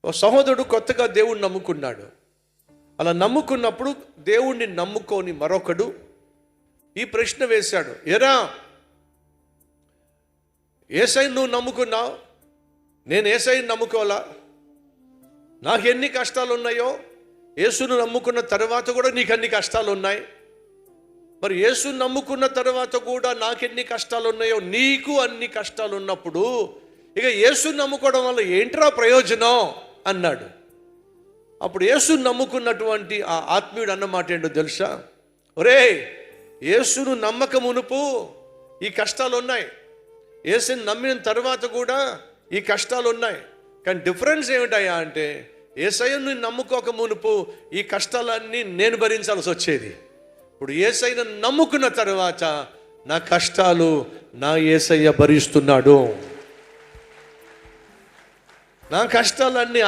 ఓ సహోదరుడు కొత్తగా దేవుణ్ణి నమ్ముకున్నాడు. అలా నమ్ముకున్నప్పుడు దేవుణ్ణి నమ్ముకొని మరొకడు ఈ ప్రశ్న వేశాడు, ఎరా యేసయ్యను నువ్వు నమ్ముకున్నావు, నేను యేసయ్యను నమ్ముకోవాలా? నాకు ఎన్ని కష్టాలు ఉన్నాయో, యేసును నమ్ముకున్న తర్వాత కూడా నీకు అన్ని కష్టాలు ఉన్నాయి. మరి యేసును నమ్ముకున్న తర్వాత కూడా నాకెన్ని కష్టాలు ఉన్నాయో నీకు అన్ని కష్టాలు ఉన్నప్పుడు ఇక యేసును నమ్ముకోవడం వల్ల ఏంట్రా ప్రయోజనం అన్నాడు. అప్పుడు యేసును నమ్ముకున్నటువంటి ఆ ఆత్మీయుడు అన్నమాట ఏంటో తెలుసా? ఒరే, యేసును నమ్మక మునుపు ఈ కష్టాలు ఉన్నాయి, యేసుని నమ్మిన తర్వాత కూడా ఈ కష్టాలు ఉన్నాయి. కానీ డిఫరెన్స్ ఏమిటయ్యా అంటే, యేసయ్యను నమ్ముకోక మునుపు ఈ కష్టాలన్నీ నేను భరించాల్సి వచ్చేది. ఇప్పుడు యేసయ్యను నమ్ముకున్న తర్వాత నా కష్టాలు నా యేసయ్య భరిస్తున్నాడు. నా కష్టాలన్నీ